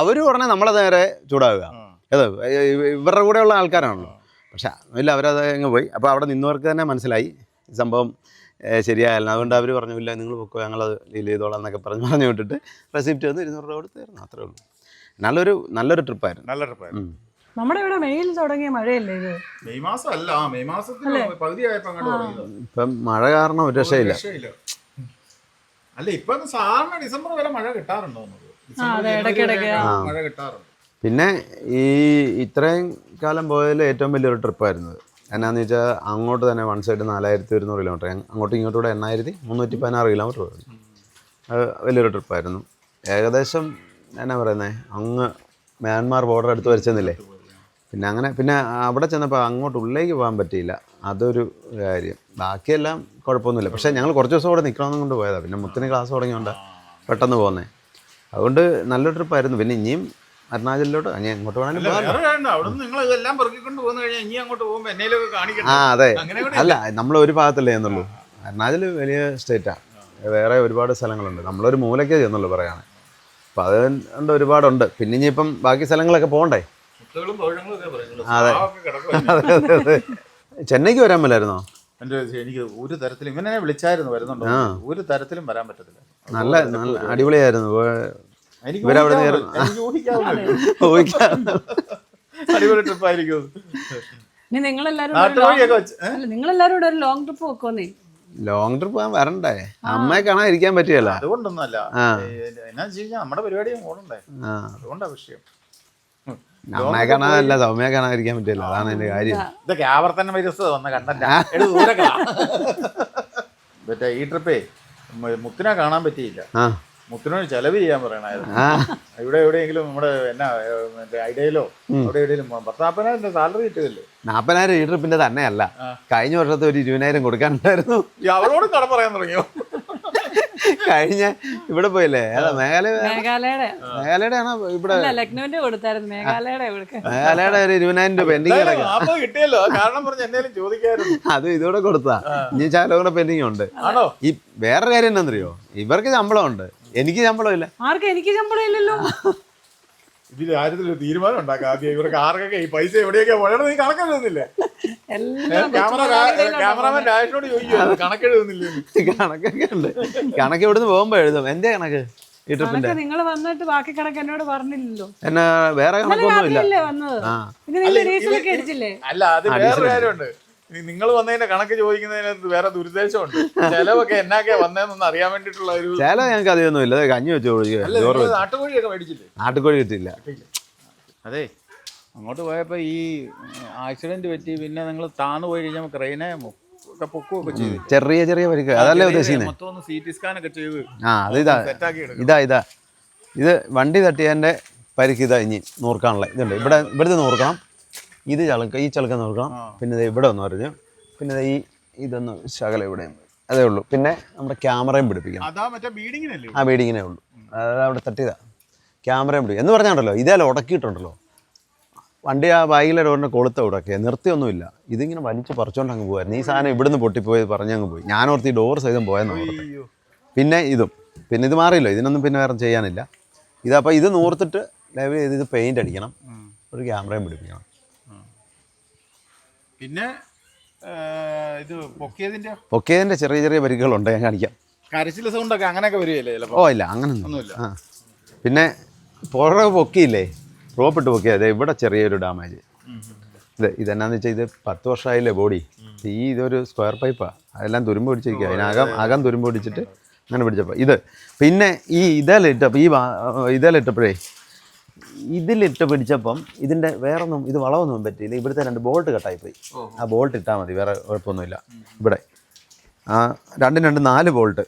അവർ ഉടനെ നമ്മളെ നേരെ ചൂടാവുക. ഇവരുടെ കൂടെയുള്ള ആൾക്കാരാണല്ലോ. പക്ഷെ ഇല്ല, അവരത് അങ്ങ് പോയി. അപ്പോൾ അവിടെ നിന്നവർക്ക് തന്നെ മനസ്സിലായി സംഭവം ശരിയായല്ല. അതുകൊണ്ട് അവർ പറഞ്ഞു, ഇല്ല നിങ്ങൾ പൊക്കോ, ഞങ്ങളത് ഡീൽ ചെയ്തോളാം എന്നൊക്കെ പറഞ്ഞു വിട്ടിട്ട് റെസിപ്റ്റ് വന്ന് 200 രൂപ കൊടുത്തായിരുന്നു. അത്രേ ഉള്ളൂ. നല്ലൊരു ട്രിപ്പായിരുന്നു. നല്ല ട്രിപ്പായിരുന്നു. നമ്മുടെ ഇവിടെ മെയിൽ തുടങ്ങിയ മഴയല്ലേ ഇത്? മെയ് മാസം അല്ല, മെയ് മാസത്തിൽ പകുതിയായപ്പോൾ ഇപ്പം മഴ കാരണം ഒരു രക്ഷയില്ല. അല്ല ഇപ്പൊ സാധാരണ ഡിസംബർ വരെ മഴ കിട്ടാറുണ്ടോ? മഴ കിട്ടാറുണ്ട്. പിന്നെ ഈ ഇത്രയും കാലം പോയതിൽ ഏറ്റവും വലിയൊരു ട്രിപ്പായിരുന്നത് എന്നാന്ന് വെച്ചാൽ അങ്ങോട്ട് തന്നെ വൺ സൈഡ് 4100 കിലോമീറ്റർ, അങ്ങോട്ടും ഇങ്ങോട്ടും കൂടെ 8316 കിലോമീറ്റർ വരുന്നു. അത് വലിയൊരു ട്രിപ്പായിരുന്നു. ഏകദേശം എന്നാ പറയുന്നത്, അങ്ങ് മ്യാൻമാർ ബോർഡർ അടുത്ത് വരച്ചെന്നില്ലേ. പിന്നെ അവിടെ ചെന്നപ്പോൾ അങ്ങോട്ട് ഉള്ളിലേക്ക് പോകാൻ പറ്റിയില്ല. അതൊരു കാര്യം. ബാക്കിയെല്ലാം കുഴപ്പമൊന്നുമില്ല. പക്ഷേ ഞങ്ങൾ കുറച്ച് ദിവസം കൂടെ നിൽക്കണമെന്നും കൊണ്ട് പോയതാണ്. പിന്നെ മുത്തിന് ക്ലാസ് തുടങ്ങിയോണ്ട് പെട്ടെന്ന് പോകുന്നത്. അതുകൊണ്ട് നല്ലൊരു ട്രിപ്പായിരുന്നു. പിന്നെ ഇനിയും അരുണാചലിലോട്ട് എങ്ങോട്ട് വേണമെങ്കിലും അതെ. അല്ല നമ്മൾ ഒരു ഭാഗത്തല്ലേ ചെന്നുള്ളൂ. അരുണാചൽ വലിയ സ്റ്റേറ്റാണ്, വേറെ ഒരുപാട് സ്ഥലങ്ങളുണ്ട്. നമ്മളൊരു മൂലക്കേ ചെന്നുള്ളൂ പറയാണ്. അപ്പം അതുകൊണ്ട് ഒരുപാടുണ്ട്. പിന്നെ ഇനിയിപ്പം ബാക്കി സ്ഥലങ്ങളൊക്കെ പോകണ്ടേ. അതെ. ചെന്നൈക്ക് വരാൻ പറ്റില്ലായിരുന്നോ? എനിക്ക് ഒരു തരത്തിലും ഇങ്ങനെ വിളിച്ചായിരുന്നു, വരുന്നുണ്ടോ? ഒരു തരത്തിലും വരാൻ പറ്റത്തില്ല. നല്ല അടിപൊളിയായിരുന്നു. അടിപൊളി ട്രിപ്പായിരിക്കും. നിങ്ങളെല്ലാരും ഒരു ലോങ് ട്രിപ്പ് വെക്കോന്നേ. ലോങ് ട്രിപ്പ് പോകാൻ വരണ്ടേ, അമ്മയെ കാണാൻ ഇരിക്കാൻ പറ്റിയല്ല. അതുകൊണ്ടൊന്നല്ല, എന്നാ വെച്ചാൽ നമ്മുടെ പരിപാടിയും ഓടണ്ടേ, അതുകൊണ്ടാ വിഷയം. അമ്മയെ കാണാനല്ല, സൗമ്യയെ കാണാതിരിക്കാൻ പറ്റില്ല. അതാണ് എന്റെ കാര്യം. ഇതൊക്കെ ആവർത്തന വൈറസ് വന്ന കണ്ടന്റ്. മറ്റേ ഈ ട്രിപ്പേ മുത്തിനെ കാണാൻ പറ്റിയില്ല. മുത്തിനോട് ചെലവ് ചെയ്യാൻ പറയണായിരുന്നു. ഇവിടെ എവിടെയെങ്കിലും നമ്മുടെ എന്നാ ഐഡിയയിലോ അവിടെ എവിടെയെങ്കിലും 40,000 സാലറി കിട്ടുകയല്ലേ. 40,000 ഈ ട്രിപ്പിന്റെ തന്നെയല്ല, കഴിഞ്ഞ വർഷത്തെ ഒരു 20,000 കൊടുക്കാനുണ്ടായിരുന്നു. അവളോടും കട പറയാൻ തുടങ്ങിയോ? കഴിഞ്ഞ ഇവിടെ പോയില്ലേ, മേഘാലയുടെ ആണോ ഇവിടെ ലക്നൌവിന്റെ കൊടുത്തായിരുന്നു. മേഘാലയുടെ ഒരു 20,000 രൂപ പെൻഡിങ് കിട്ടിയല്ലോ. കാരണം പറഞ്ഞ് എന്തെങ്കിലും ചോദിക്കായിരുന്നു. അത് ഇതോടെ കൊടുത്താ. ഇനി ശാലം കൂടെ പെൻഡിങ് ഉണ്ട്. ഈ വേറൊരു കാര്യം എന്താണെന്നറിയോ, ഇവർക്ക് ശമ്പളം ഉണ്ട്, എനിക്ക് ശമ്പളം ഇല്ല. എനിക്ക് ശമ്പളം ഇല്ലല്ലോ. ഇതിൽ കാര്യത്തിലൊരു തീരുമാനം ഉണ്ടാക്കാം. ആദ്യം ഇവർക്ക് ആർക്കൊക്കെ ഈ പൈസ എവിടെയൊക്കെ വളരെ നീ കണക്കെഴുതുന്നില്ലേ? ക്യാമറാമാൻ രാജേഷിനോട് ചോദിക്കും കണക്കെഴുതുന്നില്ലേ? കണക്കൊക്കെ ഉണ്ട്. കണക്ക് ഇവിടുന്ന് പോകുമ്പോ എഴുതും. എന്റെ കണക്ക് ഈ ട്രിപ്പിന്റെ നിങ്ങൾ വന്നിട്ട് ബാക്കി കണക്ക് എന്നോട് പറഞ്ഞില്ലല്ലോ. എന്നാ വേറെ കണക്കൊന്നും ഇല്ല. അല്ല, അത് വേറെ കാര്യമുണ്ട്. നിങ്ങൾ വന്നതിന്റെ കണക്ക് ചോദിക്കുന്നതിനകത്ത് വേറെ ദുരുദ്ദേശമുണ്ട്. ചെലവൊക്കെ എന്നാക്കെ വന്നതെന്നൊന്ന് അറിയാൻ വേണ്ടിട്ടുള്ള ഒരു ചില ഞങ്ങൾക്ക് അധികമൊന്നും ഇല്ല. കഞ്ഞി വെച്ച് നാട്ടുകോഴിയൊക്കെ മേടിച്ചില്ലേ? നാട്ടുകോഴി കിട്ടിയില്ല. അതെ, അങ്ങോട്ട് പോയപ്പോ ഈ ആക്സിഡന്റ് പറ്റി. പിന്നെ നിങ്ങൾ താന്നു പോയി കഴിഞ്ഞാൽ ക്രെയിനെ ഒക്കെ പൊക്കുകയൊക്കെ ചെയ്തു. ചെറിയ പരിക്ക്, അതല്ലേ ഉദ്ദേശിക്കുന്നത്. മൊത്തം CT സ്കാനൊക്കെ ചെയ്ത് ഇതാ ഇത് വണ്ടി തട്ടിയതിന്റെ പരിക്ക്. ഇതാ ഇനി നൂർക്കാനുള്ള ഇതുണ്ട്. ഇവിടുത്തെ നൂർക്കണം, ഈ ചളുക്ക നൂർക്കണം. പിന്നെ ഇവിടെ ഒന്ന് പറഞ്ഞു, പിന്നെ ഇതൊന്ന് ശകലം ഇവിടെ അതേ ഉള്ളൂ. പിന്നെ നമ്മുടെ ക്യാമറയും പിടിപ്പിക്കണം. അതാ മറ്റേ ബീഡിങ്ങിനല്ലേ? ആ ബീഡിങ്ങിനേ ഉള്ളൂ. അതായത് അവിടെ തട്ടിയതാ. ക്യാമറയും പിടിക്കും എന്ന് പറഞ്ഞാണ്ടല്ലോ, ഇതേലും ഉടക്കിയിട്ടുണ്ടല്ലോ വണ്ടി. ആ ബാഗിലെ ഡോറിൻ്റെ കൊളുത്ത ഉടക്കിയ നിർത്തിയൊന്നുമില്ല. ഇതിങ്ങനെ വലിച്ച് പറിച്ചോണ്ട് അങ്ങ് പോയായിരുന്നു. ഈ സാധനം ഇവിടുന്ന് പൊട്ടിപ്പോയി പറഞ്ഞങ്ങ് പോയി. ഞാനോർത്ത് ഈ ഡോർ സഹിതം പോയെന്ന് ഓർത്ത്. പിന്നെ പിന്നെ ഇത് മാറിയില്ല. ഇതിനൊന്നും പിന്നെ വേറെ ചെയ്യാനില്ല. ഇതപ്പോൾ ഇത് നൂർത്തിട്ട് ലെവൽ ചെയ്ത് ഇത് പെയിൻ്റ് അടിക്കണം. ഒരു ക്യാമറയും പിടിപ്പിക്കണം. പിന്നെ ഇത് പൊക്കിയതിൻ്റെ ചെറിയ ചെറിയ പരിക്കുകളുണ്ട്. ഞാൻ കാണിക്കാം. കരച്ചിൽ സൗണ്ടൊക്കെ അങ്ങനെയൊക്കെ വരികയല്ലേ? ഓ ഇല്ല, അങ്ങനൊന്നുമില്ല. ആ പിന്നെ പുറകെ പൊക്കിയില്ലേ, റോപ്പിട്ട് പൊക്കിയത് ഇവിടെ ചെറിയൊരു ഡാമേജ്. ഇതെന്നാന്ന് വെച്ചാൽ ഇത് 10 വർഷമായില്ലേ ബോഡി. ഇതൊരു സ്ക്വയർ പൈപ്പാണ്. അതെല്ലാം തുരുമ്പ് പിടിച്ചിരിക്കുക. അതിനകം തുരുമ്പ് പിടിച്ചിട്ട് അങ്ങനെ പിടിച്ചപ്പോൾ പിന്നെ ഈ ഇതേലിട്ടപ്പോഴേ ഇതിലിട്ട് പിടിച്ചപ്പം ഇതിൻ്റെ വേറൊന്നും ഇത് വളവൊന്നും പറ്റിയില്ല. ഇവിടുത്തെ 2 ബോൾട്ട് കട്ടായിപ്പോയി. ആ ബോൾട്ട് ഇട്ടാൽ മതി, വേറെ കുഴപ്പമൊന്നുമില്ല. ഇവിടെ 2 4 ബോൾട്ട്,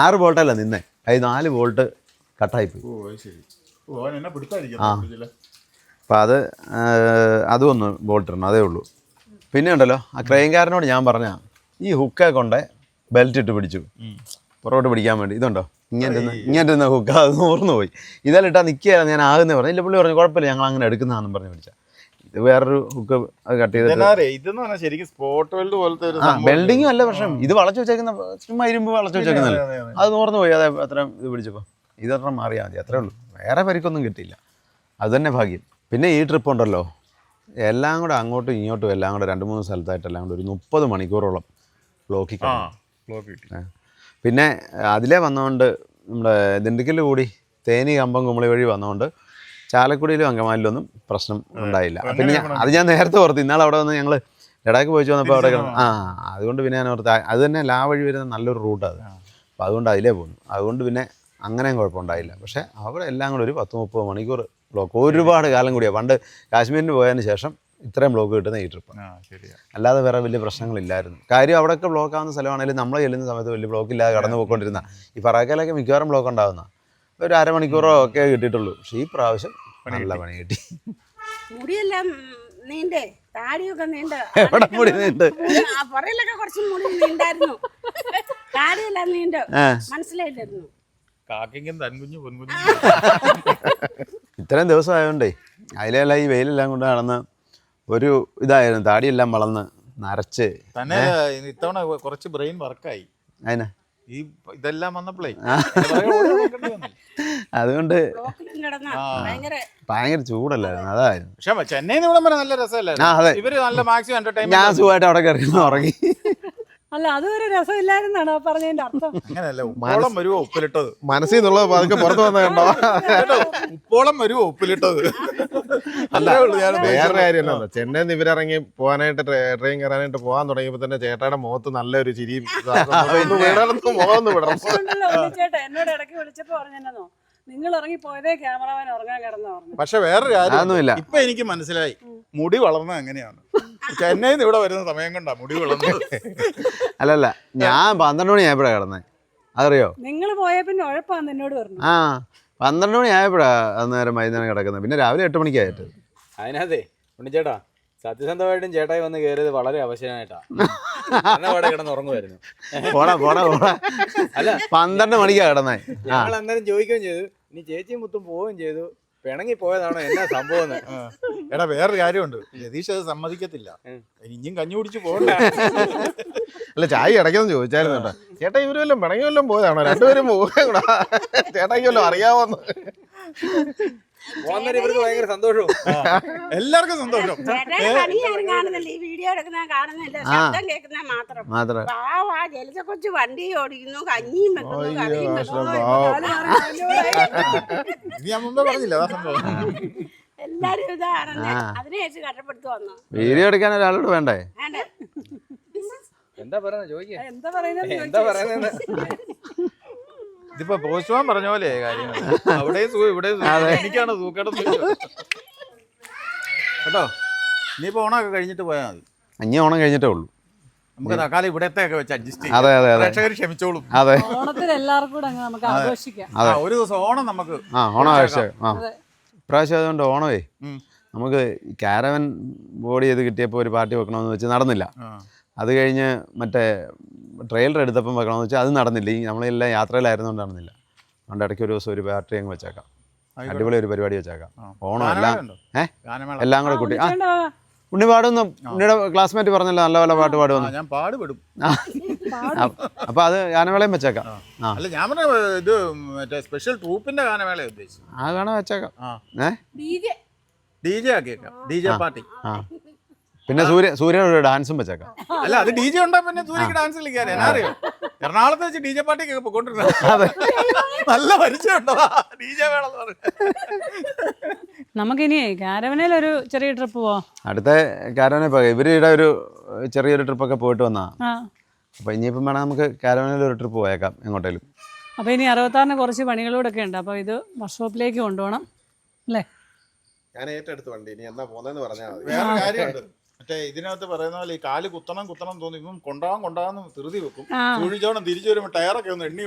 6 ബോൾട്ടല്ല നിന്നേ. അത് 4 ബോൾട്ട് കട്ടായിപ്പോയി. ആ അപ്പം അതും ഒന്ന് ബോൾട്ട് ഇടണം, അതേ ഉള്ളൂ. പിന്നെ ഉണ്ടല്ലോ, ആ ക്രെയിൻകാരനോട് ഞാൻ പറഞ്ഞ ഈ ഹുക്കെ കൊണ്ട് ബെൽറ്റ് ഇട്ട് പിടിച്ചു പുറകോട്ട് പിടിക്കാൻ വേണ്ടി. ഇതുണ്ടോ ഇങ്ങനെ ഹുക്ക്, അത് നൂർന്നു പോയി. ഇതെല്ലാം നിൽക്കുകയല്ല, ഞാൻ ആകുന്നേ പറഞ്ഞു. ഇല്ല, പുള്ളി പറഞ്ഞു കുഴപ്പമില്ല, ഞങ്ങൾ അങ്ങനെ എടുക്കുന്നതാണെന്ന് പറഞ്ഞ് പിടിച്ചാൽ. ഇത് വേറൊരു ഹുക്ക് അത് കട്ട് ചെയ്തിട്ട് ബെൽഡിങ്ങും അല്ല പ്രശ്നം. ഇത് വളച്ചു വെച്ചേക്കുന്ന ചുമ്മാ ഇരുമ്പ് വളച്ചു വെച്ചേക്കുന്നല്ലേ, അത് നൂർന്നു പോയി. അതെ അത്രയും ഇത് പിടിച്ചപ്പോൾ ഇതൊരെണ്ണം മാറിയാൽ മതി, അത്രേ ഉള്ളൂ. വേറെ പരിക്കൊന്നും കിട്ടിയില്ല. അത് തന്നെ ഭാഗ്യം. പിന്നെ ഈ ട്രിപ്പ് ഉണ്ടല്ലോ, എല്ലാം കൂടെ അങ്ങോട്ടും ഇങ്ങോട്ടും എല്ലാം കൂടെ 2-3 സ്ഥലത്തായിട്ട് എല്ലാം കൂടെ ഒരു 30 മണിക്കൂറോളം ബ്ലോക്കിൽ കിട്ടി. പിന്നെ അതിലേ വന്നതുകൊണ്ട് നമ്മുടെ ദിണ്ടിക്കൽ കൂടി തേനി കമ്പം കുമളി വഴി വന്നതുകൊണ്ട് ചാലക്കുടിയിലും അങ്കമാലിലൊന്നും പ്രശ്നം ഉണ്ടായില്ല. പിന്നെ അത് ഞാൻ നേരത്തെ ഓർത്ത്. ഇന്നാൾ അവിടെ വന്ന് ഞങ്ങൾ ലഡാക്ക് പോയിച്ച് വന്നപ്പോൾ അവിടെ അതുകൊണ്ട് പിന്നെ ഞാൻ ഓർത്ത് അത് തന്നെ വഴി വരുന്ന നല്ലൊരു റൂട്ടാണ്. അപ്പോൾ അതുകൊണ്ട് അതിലേ പോകുന്നു. അതുകൊണ്ട് പിന്നെ അങ്ങനെയും കുഴപ്പമുണ്ടായില്ല. പക്ഷേ അവിടെ എല്ലാം കൂടെ ഒരു 10-30 മണിക്കൂർ ബ്ലോക്ക്. ഒരുപാട് കാലം കൂടിയാണ്. പണ്ട് കാശ്മീരിന് പോയതിന് ശേഷം ഇത്രയും ബ്ലോക്ക് കിട്ടുന്ന ഈ ട്രിപ്പ്. അല്ലാതെ വേറെ വലിയ പ്രശ്നങ്ങളില്ലായിരുന്നു. കാര്യം അവിടെയൊക്കെ ബ്ലോക്ക് ആവുന്ന സ്ഥലമാണെങ്കിലും നമ്മൾ ചെല്ലുന്ന സമയത്ത് വലിയ ബ്ലോക്ക് ഇല്ലാതെ കടന്നു പോയിക്കൊണ്ടിരുന്ന. ഈ പറക്കലൊക്കെ മിക്കവാറും ബ്ലോക്ക് ഉണ്ടാകുന്ന ഒരു അരമണിക്കൂറോ ഒക്കെ കിട്ടിയിട്ടുള്ളൂ. പക്ഷേ ഈ പ്രാവശ്യം നല്ല പണി കിട്ടി. മുടിയെല്ലാം നീണ്ടേ, താടിയൊക്കെ നീണ്ട. എവിടെ മുടി നീണ്ട്? പുറയിലൊക്കെ കുറച്ച് മുടി നീണ്ടായിരുന്നു, താടിയെല്ലാം നീണ്ട്. മനസ്സിലായില്ലായിരുന്നു. ഇത്രയും ദിവസം ആയതുകൊണ്ടേ അതിലെല്ലാം ഈ വെയിലെല്ലാം കൊണ്ട് നടന്ന് ഒരു ഇതായിരുന്നു. താടിയെല്ലാം വളർന്ന് നരച്ച് തന്നെ. ഇത്തവണ കുറച്ച് ബ്രെയിൻ വർക്കായി. അതിനാ ഈ ഇതെല്ലാം വന്നപ്പോഴേ അതുകൊണ്ട് ഭയങ്കര ചൂടല്ലായിരുന്നു, അതായിരുന്നു. പക്ഷെ ചെന്നൈയിൽ നിന്ന് ഇവിടെ നല്ല രസമല്ലായിരുന്നു. ഇവര് നല്ല മാക്സിമം എന്റർടൈൻമെന്റ്. ഞാൻ സുഖമായിട്ട് അവിടെ കയറി ഉറങ്ങി. അല്ല, അതൊരു രസമില്ലായിരുന്നാണ് പറഞ്ഞതിന്റെ അർത്ഥം. അങ്ങനെയല്ല, ഉപ്പോളം വരുവോ ഉപ്പിലിട്ടത് മനസ്സിൽ നിന്നുള്ളത് പതുക്കെ പുറത്ത് വന്ന കണ്ടോ. ഉപ്പോളം വരുവോ ഉപ്പിലിട്ടത്. അല്ല, വേറെ കാര്യമല്ലോ, ചെന്നൈയിൽ നിന്ന് ഇവരിറങ്ങി പോകാനായിട്ട് ട്രെയിൻ കയറാനായിട്ട് പോകാൻ തുടങ്ങിയപ്പോ തന്നെ ചേട്ടായുടെ മുഖത്ത് നല്ലൊരു ചിരിയും ചേട്ടാ എന്നോട് ഇടയ്ക്ക് വിളിച്ചപ്പോ പറഞ്ഞോ, നിങ്ങൾ ഇറങ്ങി പോയതേ ക്യാമറമാൻ ഉറങ്ങാൻ കിടന്നു പറഞ്ഞു. പക്ഷെ വേറൊരു കാര്യം ഇപ്പൊ എനിക്ക് മനസ്സിലായി, മുടി വളർന്നത് എങ്ങനെയാണ്. ചെന്നൈയിൽ നിന്ന് ഇവിടെ വരുന്ന സമയം കൊണ്ടാ മുടി വളർന്നത്. അല്ലല്ല, ഞാൻ 12 മണി ആയപ്പോഴാണ് കിടന്നത്. അതറിയോ? നിങ്ങൾ പോയ പിന്നെ ഉഴപ്പാന്ന് എന്നോട് പറഞ്ഞു. 12 മണി ആയപ്പോഴാ അന്നേരം വൈകുന്നേരം കിടക്കുന്നത്. പിന്നെ രാവിലെ 8 മണിക്കായിട്ട്. അതിനകത്തെ ഉണ്ണിച്ചേട്ടാ, സത്യസന്ധമായിട്ടും ചേട്ടായി വന്ന് കയറിയത് വളരെ അവശനായിട്ടാ. അവിടെ കിടന്ന് ഉറങ്ങുമായിരുന്നു. പോടാ അല്ല, 12 മണിക്കാ കിടന്നേ. ഞങ്ങൾ അന്നേരം ചോദിക്കുകയും ചെയ്തു, ഇനി ചേച്ചിയും മുത്തും പോവുകയും ചെയ്തു, പിണങ്ങി പോയതാണോ എന്നാ സംഭവം. എടാ വേറൊരു കാര്യമുണ്ട്, രതീഷ് അത് സമ്മതിക്കത്തില്ല. ഇനിയും കഞ്ഞി കുടിച്ച് പോകണ്ട. അല്ല, ചായ ഇടയ്ക്കൊന്നും ചോദിച്ചായിരുന്നു കേട്ടോ. ചേട്ടാ ഇവര് വല്ലതും പിണങ്ങി വല്ലതും പോയതാണോ? രണ്ടുപേരും കൂടാ ചേട്ടായിക്ക് വല്ലതും അറിയാവോന്ന്. ഇവർക്ക് ഭയങ്കര സന്തോഷവും എല്ലാവർക്കും സന്തോഷം. കാണുന്നില്ല, ഈ വീഡിയോ എടുക്കുന്ന കാണുന്നില്ല, ശബ്ദം കേൾക്കുന്ന മാത്രം. ജലസ കൊച്ചു വണ്ടി ഓടിക്കുന്നു, കഞ്ഞിയും വെക്കുന്നു, കറിയും വെക്കുന്നു. ഞാൻ മുമ്പേ പറഞ്ഞില്ല അതാ സംഭവം. എല്ലാരും ഇതാണെന്ന് അതിനെ വെച്ച് കഷ്ടപ്പെടുത്തു വന്നു. വീഡിയോ എടുക്കാൻ ഒരാളോട് വേണ്ടേ? എന്താ പറയുന്നത് ചോദിക്കുക, എന്താ പറയുന്നത്. ഇതിപ്പോ പോസ്റ്റ്മാൻ പറഞ്ഞ പോലെ കാര്യങ്ങൾ. അവിടെ ഇവിടെ എനിക്കാണ് സൂക്കേട് കേട്ടോ. ഇനിയിപ്പോ ഓണമൊക്കെ കഴിഞ്ഞിട്ട് പോയാൽ മതി. ഇനി ഓണം കഴിഞ്ഞിട്ടേ ഉള്ളൂ. നമുക്ക് തക്കാലം ഇവിടത്തെയൊക്കെ വെച്ച് അഡ്ജസ്റ്റ് ചെയ്യാം. അതെ പ്രേക്ഷകർ ക്ഷമിച്ചോളും. അതെ, ഓണത്തിന് എല്ലാവർക്കും കൂടെ നമുക്ക് ആഘോഷിക്കാം. ഒരു ദിവസം ഓണം നമുക്ക് ഓണം ആവശ്യം. ഇപ്രാവശ്യം അതുകൊണ്ട് ഓണമേ നമുക്ക് ക്യാരവൻ ബോഡി ചെയ്ത് കിട്ടിയപ്പോൾ ഒരു പാർട്ടി വെക്കണമെന്ന് വെച്ച് നടന്നില്ല. അത് കഴിഞ്ഞ് മറ്റേ ട്രെയിലർ എടുത്തപ്പം വെക്കണമെന്ന് വെച്ചാൽ അത് നടന്നില്ല. ഈ നമ്മളെല്ലാം യാത്രയിലായിരുന്നുകൊണ്ട് നടന്നില്ല. അതുകൊണ്ട് ഇടയ്ക്ക് ഒരു ദിവസം ഒരു ബാറ്ററി അങ്ങ് വെച്ചേക്കാം. അടിപൊളി ഒരു പരിപാടി വെച്ചേക്കാം. ഓണം എല്ലാം എല്ലാം കൂടെ കൂട്ടി. ഉണ്ണി പാടുന്നു. ഉണ്ണിയുടെ ക്ലാസ്മേറ്റ് പറഞ്ഞല്ലോ നല്ല നല്ല പാട്ട് പാടുമെന്ന്. ഞാൻ പാടുപെടും. അപ്പൊ അത് ഗാനമേളയും വെച്ചേക്കാം. അല്ല ഞാൻ പറഞ്ഞ ഇത് മറ്റേ സ്പെഷ്യൽ ട്രൂപ്പിന്റെ ഗാനമേള ഉദ്ദേശിച്ചു. ആ ഗാനം വെച്ചേക്കാം. DJ ആക്കിയേക്കാം. DJ party. പിന്നെ സൂര്യയുടെ ഡാൻസും വെച്ചേക്കാം. അല്ല അത് DJ ഉണ്ടാ പിന്നെ സൂര്യക്ക് ഡാൻസ് കളിക്കാൻ എന്നാ അറിയോ? എറണാകുളത്ത് വെച്ച് DJ പാർട്ടിക്ക് പൊക്കൊണ്ടിരുന്നത് നല്ല പരിചയമുണ്ടോ DJ വേണമെന്ന് പറഞ്ഞു. നമുക്കിനി കാരവനയിൽ ഒരു ചെറിയ ട്രിപ്പ് പോവാം. അടുത്ത കാരവനെ പോകാം. ഇവരുടെ ഒരു ചെറിയൊരു ട്രിപ്പൊക്കെ പോയിട്ട് വന്നാ. അപ്പൊ ഇനിയിപ്പം വേണം നമുക്ക് കാരവനിൽ ഒരു ട്രിപ്പ് പോയേക്കാം എങ്ങോട്ടേലും. അപ്പോൾ ഇനി 66 കുറച്ച് പണികളൂടൊക്കെ ഉണ്ട്. അപ്പോൾ ഇത് വർക്ക്ഷോപ്പിലേക്ക് കൊണ്ടുപോകണം അല്ലേ? ഞാൻ ഏറ്റെടുത്ത് വണ്ടി ഇനി എന്നാ പോന്നെന്ന് പറഞ്ഞാൽ മതി. വേറെ കാര്യമുണ്ട്. മറ്റേ ഇതിനകത്ത് പറയുന്ന പോലെ ഈ കാല് കുത്തണം തോന്നി ഇപ്പം കൊണ്ടാകാൻ ധൃതി വെക്കും. സൂഴിച്ചോണം തിരിച്ചു വരുമ്പോൾ ടയറൊക്കെ ഒന്ന് എണ്ണി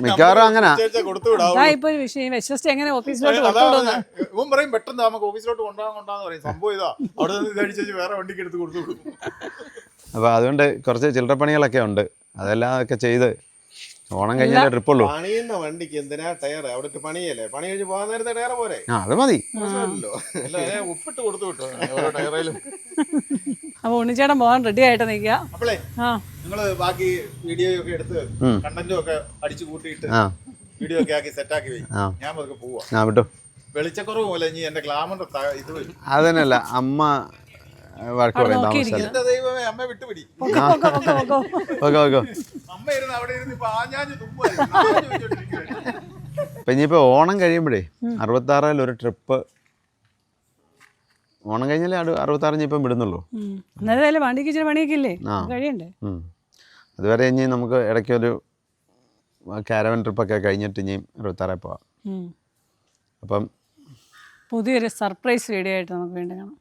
മിക്കവാറും അങ്ങനെ കൊടുത്തു വിടാം. ഇപ്പൊ ഒരു വിഷയം വിശ്വസിച്ച് എങ്ങനെ ഓഫീസിലോട്ട് കൊണ്ടുപോകുന്നത്? ഇവൻ പറയും പെട്ടെന്ന് നമുക്ക് ഓഫീസിലോട്ട് കൊണ്ടാന്ന് പറയും. സംഭവം ഇതാ അവിടെ നിന്ന് ഇതടിച്ചു വേറെ വണ്ടിക്ക് എടുത്ത് കൊടുത്തു വിടും. അപ്പൊ അതുകൊണ്ട് കുറച്ച് ചില്ലറ പണികളൊക്കെ ഉണ്ട്. അതെല്ലാം ഒക്കെ ചെയ്ത് ഓണം കഴിഞ്ഞാലേ ട്രിപ്പുള്ളൂ. പണിയുന്ന വണ്ടിക്ക് എന്തിനാ ടയർ? അവിടെ പണിയല്ലേ? പണി കഴിഞ്ഞ് പോകാൻ നേരത്തെ ടയർ പോരെ? അത് മതി. ഉപ്പിട്ട് കൊടുത്തു വിട്ടോ ഓരോ ടയറിലും. അപ്പൊ ഉണ്ണിച്ചേട്ടൻ പോകാൻ റെഡി ആയിട്ട് നിൽക്കുക. അപ്പോളേ നിങ്ങള് ബാക്കി വീഡിയോ ഒക്കെ എടുത്ത് കണ്ടന്റും ഒക്കെ അടിച്ചു കൂട്ടിയിട്ട് വീഡിയോ ഒക്കെ ആക്കി സെറ്റാക്കി പോയി ഞാൻ പതുക്കെ പോവാ. വിട്ടു. വെളിച്ചക്കുറവ് പോലെ ഇനി എന്റെ ഗ്ലാമർ ഇത് വരും. അതന്നെയല്ല അമ്മ വഴക്ക് പറയും താമസിച്ചാൽ. എന്റെ ദൈവമേ അമ്മ വിട്ടുപിടി. അമ്മ ഇരുന്ന് അവിടെ ഇരുന്ന് ഇപ്പൊ ആഞ്ഞാഞ്ഞ് തുമ്പായിരുന്നു. ഇപ്പൊ ഇനിയിപ്പോ ഓണം കഴിയുമ്പോഴേ 66 ഒരു ട്രിപ്പ്. ഓണം കഴിഞ്ഞാലേ 66 ഇപ്പം വിടുന്നുള്ളൂ. അന്നേരം വണ്ടിക്ക് ഇച്ചിരി പണിയൊക്കെ ഇല്ലേ കഴിയണ്ടേ? അതുവരെ ഇനി നമുക്ക് ഇടയ്ക്കൊരു കാരവൻ ട്രിപ്പൊക്കെ കഴിഞ്ഞിട്ട് ഇനിയും 66 പോവാം. അപ്പം പുതിയൊരു സർപ്രൈസ് വീഡിയോ ആയിട്ട് നമുക്ക് വീണ്ടും കാണാം.